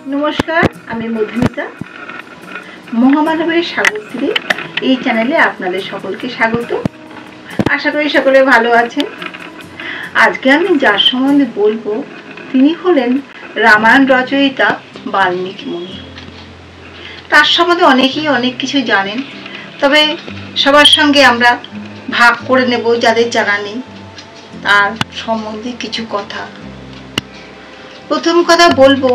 नमस्कार आमी मधुमिता महामानवेर सागरश्री এই চ্যানেলে আপনাদের সকলকে স্বাগত। আশা করি সকলে ভালো আছেন। আজকে আমি যার সম্বন্ধে বলবো তিনি হলেন রামায়ণ রচয়িতা বাল্মীকি মুনি। তার সম্বন্ধে অনেকেই অনেক কিছু জানেন, তবে সবার সঙ্গে আমরা ভাগ করে নেব যাদের জানা নেই তার সম্বন্ধে কিছু কথা। প্রথম কথা বলবো,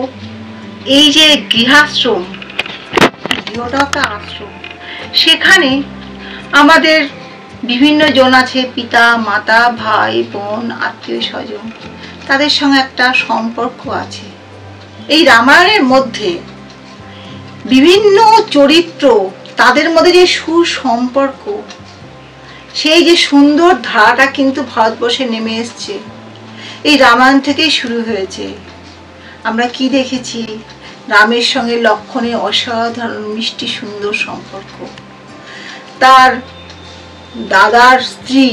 এই যে গৃহাশ্রম, গৃহটা আশ্রম, সেখানে আমাদের বিভিন্ন জন আছে, পিতা মাতা ভাই বোন আত্মীয় স্বজন, তাদের সঙ্গে একটা সম্পর্ক আছে। এই রামায়ণের মধ্যে বিভিন্ন চরিত্র, তাদের মধ্যে যে সুসম্পর্ক, সেই যে সুন্দর ধারাটা কিন্তু ভারতবর্ষে নেমে এসছে, এই রামায়ণ থেকেই শুরু হয়েছে। আমরা কি দেখেছি? রামের সঙ্গে লক্ষণের অসাধারণ মিষ্টি সুন্দর সম্পর্ক, তার দাদার স্ত্রী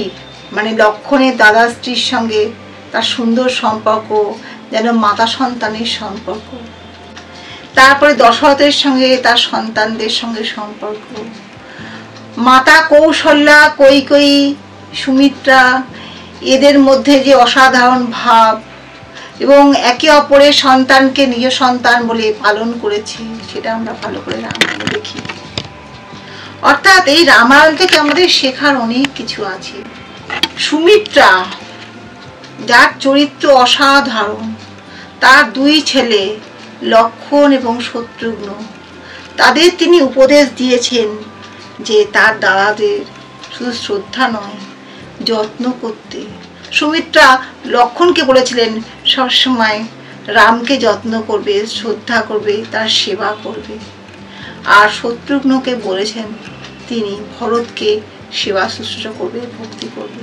মানে লক্ষণের দাদার স্ত্রীর সঙ্গে তার সুন্দর সম্পর্ক, যেন মাতা সন্তানের সম্পর্ক। তারপরে দশরথের সঙ্গে তার সন্তানদের সঙ্গে সম্পর্ক, মাতা কৌশল্যা, কৈকেয়ী, সুমিত্রা, এদের মধ্যে যে অসাধারণ ভাব এবং একে অপরের সন্তানকে নিজ সন্তান বলে পালন করেছে, সেটা আমরা ভালো করে রামায়ণে দেখি। অর্থাৎ এই রামায়ণ থেকে আমাদের শেখার অনেক কিছু আছে। সুমিত্রা, যার চরিত্র অসাধারণ, তার দুই ছেলে লক্ষণ এবং শত্রুঘ্ন, তাদের তিনি উপদেশ দিয়েছেন যে তার দাদাদের শুধু শ্রদ্ধা নয়, যত্ন করতে। সুমিত্রা লক্ষণকে বলেছিলেন সবসময় রামকে যত্ন করবে, শ্রদ্ধা করবে, তার সেবা করবে। আর শত্রুঘ্নকে বলেছেন তিনি ভরতকে সেবা শুশ্রূষা করবে, ভক্তি করবে।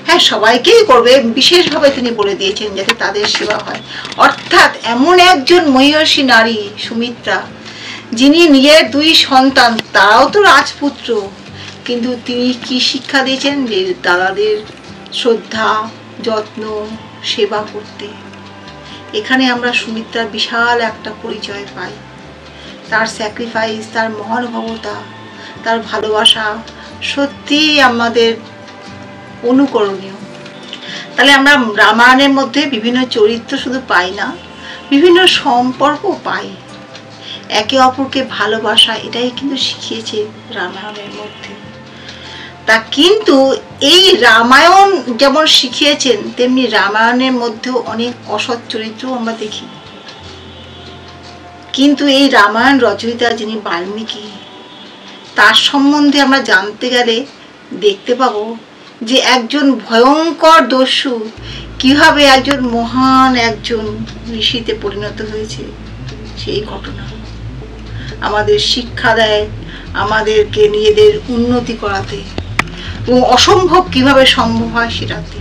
হ্যাঁ, সবাইকেই করবে, বিশেষভাবে তিনি বলে দিয়েছেন যাতে তাদের সেবা হয়। অর্থাৎ এমন একজন মহিষী নারী সুমিত্রা, যিনি নিজের দুই সন্তান, তারাও তো রাজপুত্র, কিন্তু তিনি কি শিক্ষা দিয়েছেন? যে দাদাদের শ্রদ্ধা, যত্ন, সেবা করতে। এখানে আমরা সুমিত্রার বিশাল একটা পরিচয় পাই। তার স্যাক্রিফাইস, তার মহানুভবতা, তার ভালোবাসা সত্যি আমাদের অনুকরণীয়। তাহলে আমরা রামায়ণের মধ্যে বিভিন্ন চরিত্র শুধু পাই না, বিভিন্ন সম্পর্ক পাই, একে অপরকে ভালোবাসা, এটাই কিন্তু শিখিয়েছে রামায়ণের মধ্যে। তা কিন্তু এই রামায়ণ যেমন শিখিয়েছেন, তেমনি রামায়ণের মধ্যেও অনেক অসৎ চরিত্র আমরা দেখি। কিন্তু এই রামায়ণ রচয়িতা যিনি বাল্মীকি, তার সম্বন্ধে আমরা জানতে গেলে দেখতে পাবো যে একজন ভয়ঙ্কর দস্যু কিভাবে একজন মহান একজন ঋষিতে পরিণত হয়েছে, সেই ঘটনা আমাদের শিক্ষা দেয়, আমাদেরকে নিজেদের উন্নতি করাতে এবং অসম্ভব কিভাবে সম্ভব হয় সেটাতে।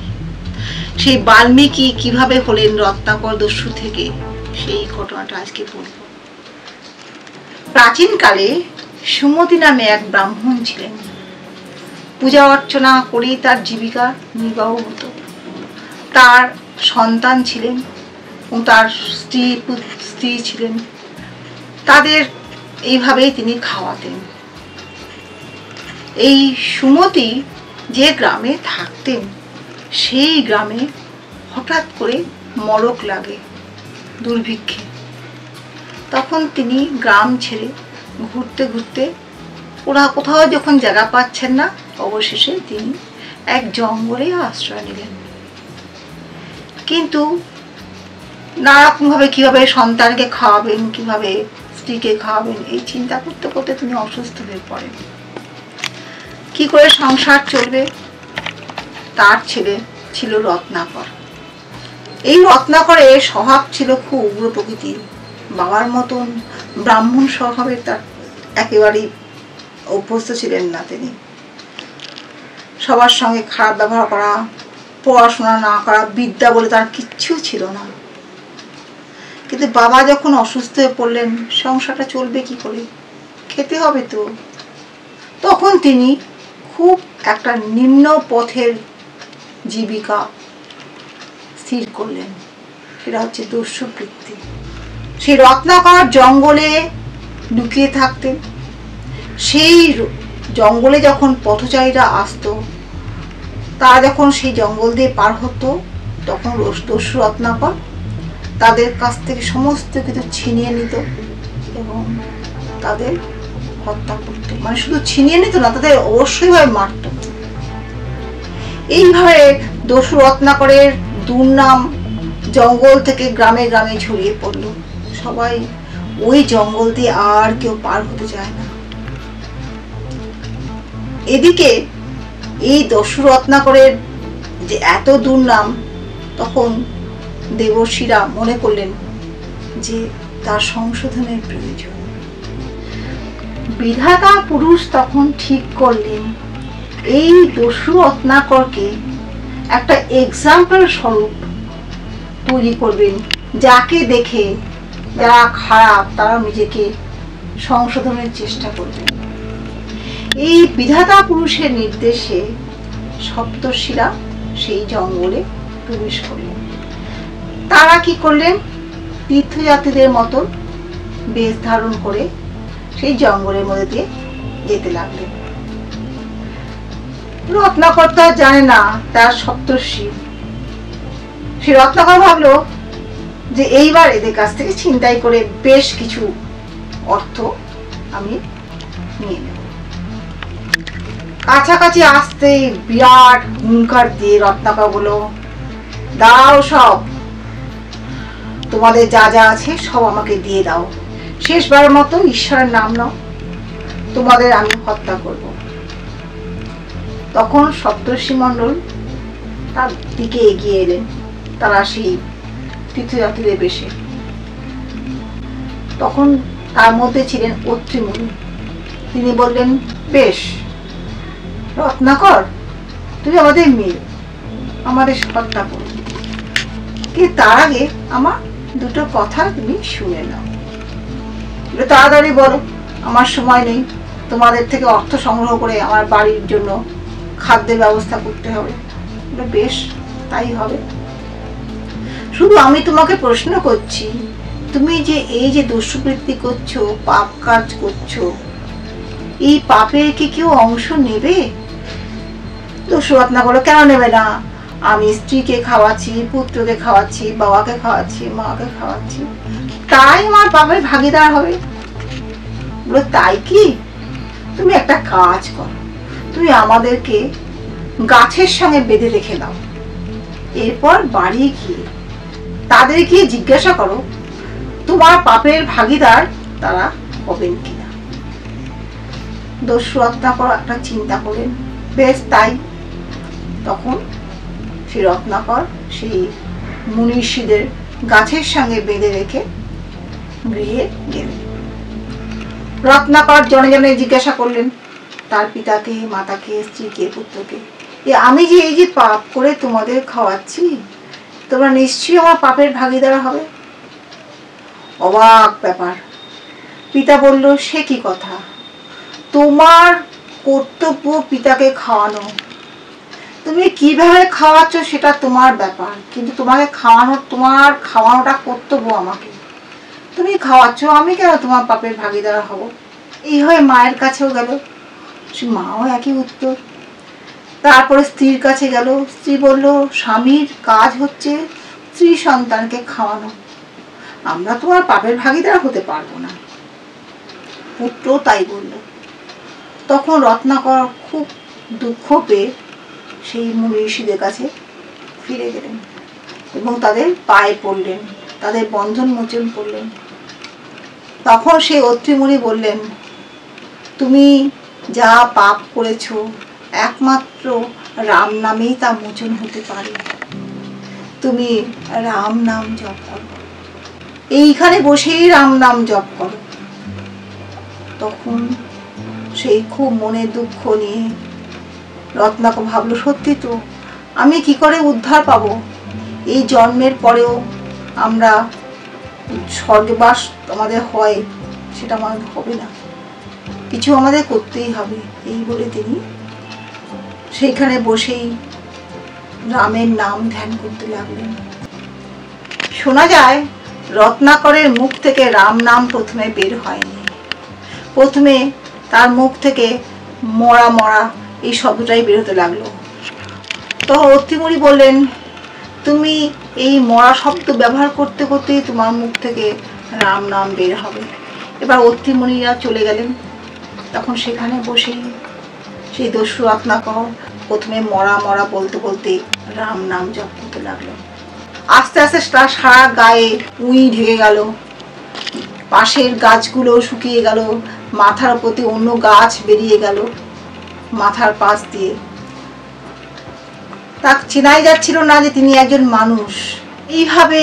সেই বাল্মীকি কিভাবে হলেন রত্নাকর দস্যু থেকে, সেই ঘটনাটা আজকে বলব। প্রাচীনকালে সুমতি নামে এক ব্রাহ্মণ ছিলেন। পূজা অর্চনা করেই তার জীবিকা নির্বাহ হতো। তার সন্তান ছিলেন এবং তার স্ত্রী ছিলেন, তাদের এইভাবেই তিনি খাওয়াতেন। এই সুমতি যে গ্রামে থাকতেন, সেই গ্রামে হঠাৎ করে মড়ক লাগে, দুর্ভিক্ষে। তখন তিনি গ্রাম ছেড়ে ঘুরতে ঘুরতে ওরা কোথাও যখন জায়গা পাচ্ছেন না, অবশেষে তিনি এক জঙ্গলে আশ্রয় নিলেন। কিন্তু নানারকমভাবে কিভাবে সন্তানকে খাওয়াবেন, কিভাবে স্ত্রীকে খাওয়াবেন, এই চিন্তা করতে করতে তিনি অসুস্থ হয়ে পড়েন। কি করে সংসার চলবে? তার ছেলে ছিল রত্নাকর। এই রত্নাকরের স্বভাব ছিল খুব উগ্র প্রকৃতির, বাবার মতন ব্রাহ্মণ স্বভাবের তার একেবারেই অভ্যস্ত ছিলেন না। তিনি সবার সঙ্গে খারাপ ব্যবহার করা, পড়াশোনা না করা, বিদ্যা বলে তার কিচ্ছু ছিল না। কিন্তু বাবা যখন অসুস্থ হয়ে পড়লেন, সংসারটা চলবে কি করে, খেতে হবে তো। তখন তিনি খুব একটা নিম্ন পথের জীবিকা স্থির করলেন, সেটা হচ্ছে দস্যুবৃত্তি। সেই রত্নাকর জঙ্গলে লুকিয়ে থাকতেন। সেই জঙ্গলে যখন পথচারীরা আসতো, তারা যখন সেই জঙ্গল দিয়ে পার হতো, তখন দস্যু রত্নাকর তাদের কাছ থেকে সমস্ত কিছু ছিনিয়ে নিত এবং তাদের হত্যা করত। মানে শুধু ছিনিয়ে নিত না, তাদের অবশ্যই ভাবে মারত। এইভাবে দস্যু রত্নাকরের দুর্নাম জঙ্গল থেকে গ্রামে গ্রামে ছড়িয়ে পড়ল। সবাই ওই জঙ্গল দিয়ে আর কেউ পার হতে চায় না। এদিকে এই দস্যু রত্নাকরের যে এত দুর্নাম, তখন দেবর্ষীরা মনে করলেন যে তার সংশোধনের প্রয়োজন। বিধাতা পুরুষ তখন ঠিক করলেন এই দস্যু রত্নাকরকে একটা এক্সাম্পল স্বরূপ তৈরি করবেন, যাকে দেখে যারা খারাপ তারা নিজেকে সংশোধনের চেষ্টা করবেন। এই বিধাতা পুরুষের নির্দেশে সপ্তর্ষিরা সেই জঙ্গলে প্রবেশ করলেন। তারা কি করলেন? তীর্থযাত্রীদের মতো বেশ ধারণ করে সেই জঙ্গলের মধ্যে দিয়ে যেতে লাগলেন। রত্নাকর তো জানে না তার সপ্তর্ষি। সে রত্নাকর ভাবলো যে এইবার এদের কাছ থেকে ছিনতাই করে বেশ কিছু অর্থ আমি নিয়ে নেব। কাছাকাছি আসতে বিরাট হুঙ্কার দিয়ে রত্নাকর বলল, দাও সব, তোমাদের যা যা আছে সব আমাকে দিয়ে দাও। শেষবারের মতো ঈশ্বরের নাম নাও, তোমাদের আমি হত্যা করব। তখন সপ্তর্ষি মণ্ডল তার দিকে এগিয়ে এলেন। তারা সেই তীর্থযাত্রীদের বেশে। তখন তার মধ্যে ছিলেন অত্রি মুনি। তিনি বললেন, বেশ রত্নাকর, তুমি আমাদের মেয়ে, আমাদের হত্যা করো, কিন্তু তার আগে আমার দুটো কথা তুমি শুনে নাও। তাড়াতাড়ি বলো, আমার সময় নেই, তোমাদের থেকে অর্থ সংগ্রহ করে আমার বাড়ির জন্য খাদ্যের ব্যবস্থা করতে হবে। বেশ, তাই হবে। শুধু আমি তোমাকে প্রশ্ন করছি, তুমি যে এই যে দুষ্কৃতি করছো, পাপ কাজ করছো, এই পাপের কি কেউ অংশ নেবে? দস্যু রত্নাকর, কেন নেবে না? আমি স্ত্রীকে খাওয়াচ্ছি, পুত্রকে খাওয়াচ্ছি, বাবাকে খাওয়াচ্ছি, মাকে খাওয়াচ্ছি, তাই আমার পাপের ভাগিদার হবে। বলো, তাই কি? তুমি একটা কাজ করো, তুমি আমাদেরকে গাছের সঙ্গে বেঁধে রেখে দাও। এরপর বাড়ি গিয়ে তাদের গিয়ে জিজ্ঞাসা করো তোমার পাপের ভাগিদার তারা হবেন কিনা। দস্যু রত্নাকর একটা চিন্তা করলেন, বেশ তাই। তখন সেই রত্নাকর সেই মুনিষীদের গাছের সঙ্গে বেঁধে রেখে গৃহে গেলেন। রত্নাকর জনে জনে জিজ্ঞাসা করলেন তার পিতাকে, মাতাকে, স্ত্রীকে, পুত্রকে, আমি যে এই যে পাপ করে তোমাদের খাওয়াচ্ছি, তোমরা নিশ্চয়ই আমার পাপের ভাগিদার হবে। অবাক ব্যাপার। পিতা বলল, সে কি কথা? তোমার কর্তব্য পিতাকে খাওয়ানো, তুমি কিভাবে খাওয়াচ্ছ সেটা তোমার ব্যাপার, কিন্তু তোমাকে তোমার খাওয়ানোটা কর্তব্য আমাকে। তুমি খাওয়াচ্ছ, আমি কেন তোমার পাপের ভাগিদার হব? এই হয়ে মায়ের কাছেও গেল, সে মাও একই উত্তর। তারপরে স্ত্রীর কাছে গেল, স্ত্রী বলল, স্বামীর কাজ হচ্ছে স্ত্রী সন্তানকে খাওয়ানো, আমরা তোমার পাপের ভাগিদার হতে পারবো না। পুত্র তাই বলল। তখন রত্নাকর খুব দুঃখ পেয়ে সেই মুনি ঋষিদের কাছে ফিরে গেলেন এবং তাদের পায়ে পড়লেন, তাদের বন্ধন মোচন করলেন। তখন সেই অত্রি মুনি বললেন, তুমি যা পাপ করেছো একমাত্র রাম নামেই তা মোচন হতে পারে। তুমি রাম নাম জপ করো, এইখানে বসেই রাম নাম জপ করো। তখন সেই খুব মনে দুঃখ নিয়ে রত্নাকর ভাবলো, সত্যি তো, আমি কি করে উদ্ধার পাবো? এই জন্মের পরেও আমরা স্বর্গবাস আমাদের হয়, সেটা আমাদের হবে না, কিছু আমাদের করতেই হবে। এই বলে তিনি সেইখানে বসেই রামের নাম ধ্যান করতে লাগলেন। শোনা যায় রত্নাকরের মুখ থেকে রাম নাম প্রথমে বের হয়নি। প্রথমে তার মুখ থেকে মরা মরা এই শব্দটাই বেরোতে লাগলো। তো অত্রিমুনি বললেন, তুমি এই মরা শব্দ ব্যবহার করতে করতে তোমার মুখ থেকে রাম নাম বের হবে। এবার অত্রিমুনিরা চলে গেলেন। তখন সেখানে বসে সেই দস্যু রত্নাকর প্রথমে মরা মরা বলতে বলতে রাম নাম জপ করতে লাগলো। আস্তে আস্তে তার সারা গায়ে উই ঢেকে গেল, পাশের গাছগুলো শুকিয়ে গেল, মাথার প্রতি অন্য গাছ বেরিয়ে গেল মাথার পাশ দিয়ে। তাকে চেনাই যাচ্ছিল না যে তিনি একজন মানুষ। এইভাবে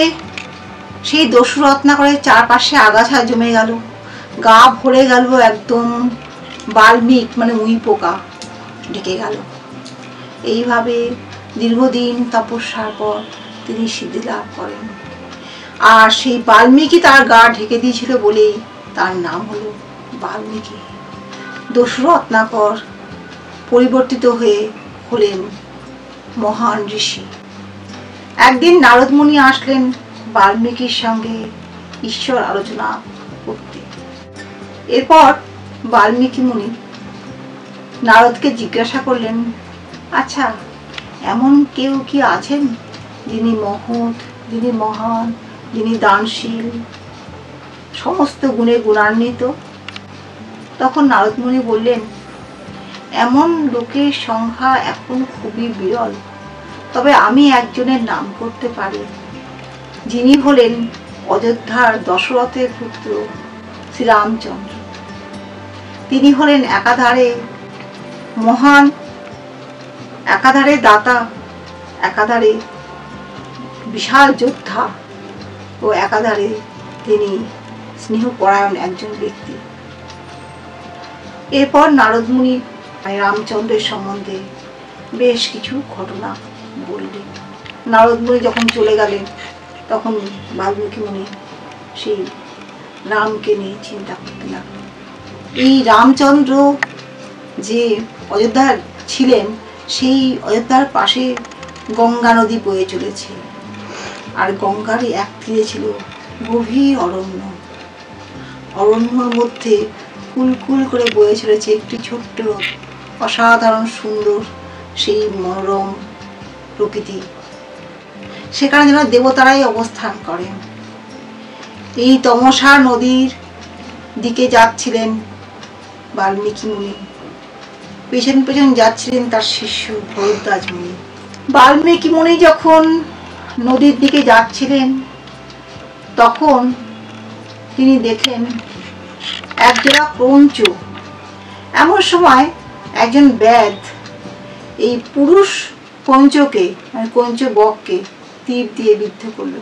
সেই দস্যু রত্নাকরের চারপাশে আগাছা জমে গেল, গা ভরে গেল একদম বাল্মিক মানে উই পোকা ঢেকে গেল। এইভাবে দীর্ঘদিন তপস্যার পর তিনি সিদ্ধি লাভ করেন। আর সেই বাল্মীকি তার গা ঢেকে দিয়েছিল বলেই তার নাম হলো বাল্মীকি। দস্যু রত্নাকর পরিবর্তিত হয়ে হলেন মহান ঋষি। একদিন নারদ মুনি আসলেন বাল্মীকির সঙ্গে ঈশ্বর আলোচনা করতে। এরপর বাল্মীকি মুনি নারদকে জিজ্ঞাসা করলেন, আচ্ছা, এমন কেউ কি আছেন যিনি মহৎ, যিনি মহান, যিনি দানশীল, সমস্ত গুণে গুণান্বিত? তখন নারদ মুনি বললেন, এমন লোকের সংখ্যা এখন খুবই বিরল, তবে আমি একজনের নাম করতে পারি, যিনি হলেন অযোধ্যার দশরথের পুত্র শ্রীরামচন্দ্র। তিনি হলেন একাধারে মহান, একাধারে দাতা, একাধারে বিশাল যোদ্ধা ও একাধারে তিনি স্নেহপরায়ণ একজন ব্যক্তি। এরপর নারদ মুনি রামচন্দ্রের সম্বন্ধে বেশ কিছু ঘটনা বললেন। নারদ মুনি যখন চলে গেলেন তখন বাল্মীকি মুনি সেই রামকে নিয়ে চিন্তা করতে লাগলেন। এই রামচন্দ্র যে অযোধ্যার ছিলেন, সেই অযোধ্যার পাশে গঙ্গা নদী বয়ে চলেছে, আর গঙ্গারই এক তীরে ছিল গভীর অরণ্য। অরণ্যর মধ্যে কুলকুল করে বয়ে চলেছে একটি ছোট্ট অসাধারণ সুন্দর সেই মনোরম প্রকৃতি। সেখানে যেন দেবতারাই অবস্থান করেন। এই তমসা নদীর দিকে যাচ্ছিলেন বাল্মীকি মুনি, পেছন পেছন যাচ্ছিলেন তার শিষ্য ভরদ্বাজ মুনি। বাল্মীকি মুনি যখন নদীর দিকে যাচ্ছিলেন তখন তিনি দেখলেন একজোড়া ক্রঞ্চ। এমন সময় একজন ব্যাধ এই পুরুষ কঞ্চকে মানে কঞ্চ বককে তীর দিয়ে বিদ্ধ করল।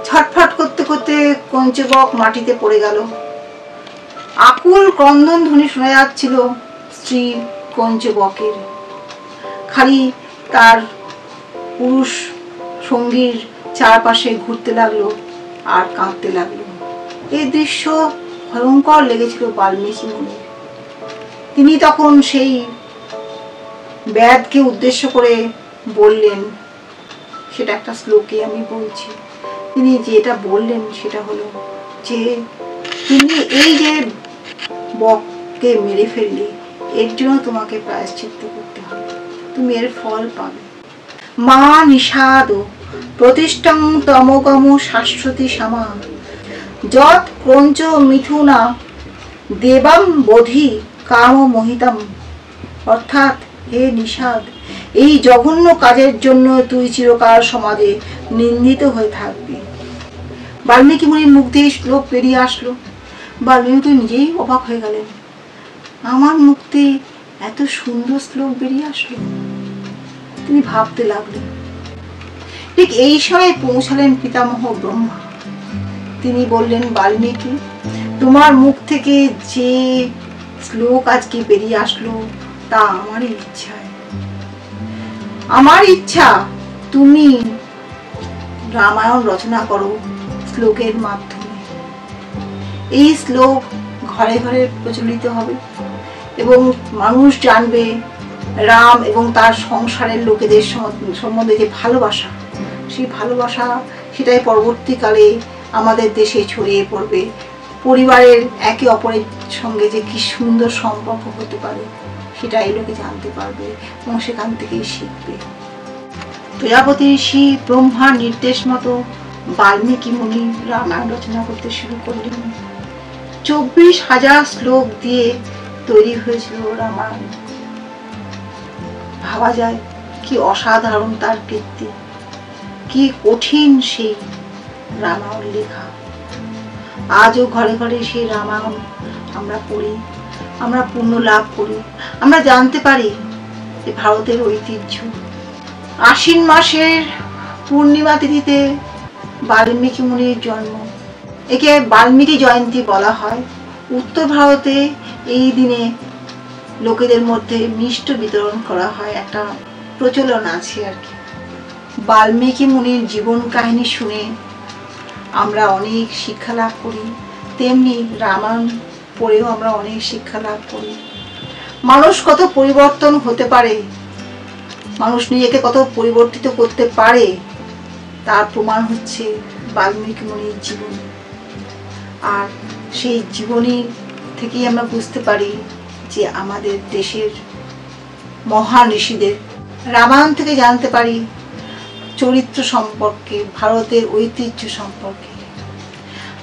ছটফট করতে করতে কঞ্চ বক মাটিতে পড়ে গেল। আকুল ক্রন্দন ধ্বনি শোনা যাচ্ছিল স্ত্রী কঞ্চ বকের। খালি তার পুরুষ সঙ্গীর চারপাশে ঘুরতে লাগলো আর কাঁদতে লাগলো। এই দৃশ্য ভয়ঙ্কর লেগেছিল বাল্মীকি মুনির। তিনি তখন সেই ব্যাধকে উদ্দেশ্য করে বললেন, সেটা একটা শ্লোকে আমি বলছি। তিনি যেটা বললেন সেটা হলো যে, তুমি এই যে বককে মেরে ফেললে, এর জন্য তোমাকে প্রায়শ্চিত্ত করতে হবে, তুমি এর ফল পাবে। মা নিষাদ প্রতিষ্ঠং তমগম শাশ্বতী সামা যৎ ক্রঞ্চ মিথুনা দেবাম বোধি কাম মোহিতম। অর্থাৎ, হে নিষাদ, এই জঘন্য কাজের জন্য তুই চিরকাল সমাজে নিন্দিত হয়ে থাকবি। বাল্মীকি মুনির মুখ দিয়ে শ্লোক বেরিয়ে আসলো। বাল্মীকি নিজেই অবাক হয়ে গেলেন, আমার মুখ দিয়ে এত সুন্দর শ্লোক বেরিয়ে আসলো। তিনি ভাবতে লাগলেন। ঠিক এই সময় পৌঁছালেন পিতামহ ব্রহ্মা। তিনি বললেন, বাল্মীকি, তোমার মুখ থেকে যে শ্লোক আজকে বেরিয়ে আসলো তা আমারই ইচ্ছায়। আমার ইচ্ছা তুমি রামায়ণ রচনা করো শ্লোকের মাধ্যমে। এই শ্লোক ঘরে ঘরে প্রচলিত হবে এবং মানুষ জানবে রাম এবং তার সংসারের লোকেদের সম্বন্ধে যে ভালোবাসা, সেই ভালোবাসা সেটাই পরবর্তীকালে আমাদের দেশে ছড়িয়ে পড়বে। পরিবারের একে অপরের সঙ্গে যে কি সুন্দর সম্পর্ক হতে পারে সেটাই লোকে জানতে পারবে এবং সেখান থেকেই শিখবে। প্রজাপতি ঋষি ব্রহ্মার নির্দেশ মতো বাল্মীকি মুনি রামায়ণ রচনা করতে শুরু করলেন। 24,000 শ্লোক দিয়ে তৈরি হয়েছিল রামায়ণ। ভাবা যায় কি অসাধারণ তার কীর্তি, কি কঠিন সেই রামায়ণ লেখা। আজও ঘরে ঘরে সেই রামায়ণ আমরা পড়ি, আমরা পুণ্য লাভ করি, আমরা জানতে পারি যে ভারতের ঐতিহ্য। আশ্বিন মাসের পূর্ণিমা তিথিতে বাল্মীকি মুনির জন্ম, একে বাল্মীকি জয়ন্তী বলা হয়। উত্তর ভারতে এই দিনে লোকেদের মধ্যে মিষ্ট বিতরণ করা হয়, একটা প্রচলন আছে আর কি। বাল্মীকি মুনির জীবন কাহিনী শুনে আমরা অনেক শিক্ষা লাভ করি, তেমনি রামায়ণ পড়েও আমরা অনেক শিক্ষা লাভ করি। মানুষ কত পরিবর্তন হতে পারে, মানুষ নিজেকে কত পরিবর্তিত করতে পারে তার প্রমাণ হচ্ছে বাল্মীকি মুনির জীবন। আর সেই জীবনী থেকেই আমরা বুঝতে পারি যে আমাদের দেশের মহান ঋষিদের। রামায়ণ থেকে জানতে পারি চরিত্র সম্পর্কে, ভারতের ঐতিহ্য সম্পর্কে।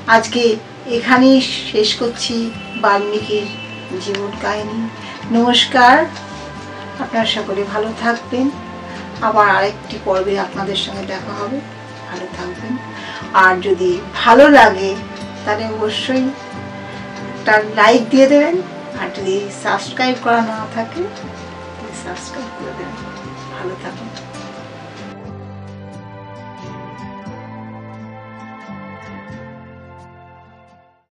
আজকে এখানেই শেষ করছি বাল্মীকির জীবন কাহিনী। নমস্কার, আপনারা সকলে ভালো থাকবেন। আবার আরেকটি পর্বে আপনাদের সঙ্গে দেখা হবে। ভালো থাকবেন। আর যদি ভালো লাগে তাহলে অবশ্যই একটা লাইক দিয়ে দেবেন, আর যদি সাবস্ক্রাইব করা না থাকে সাবস্ক্রাইব করে দেবেন। ভালো থাকুন।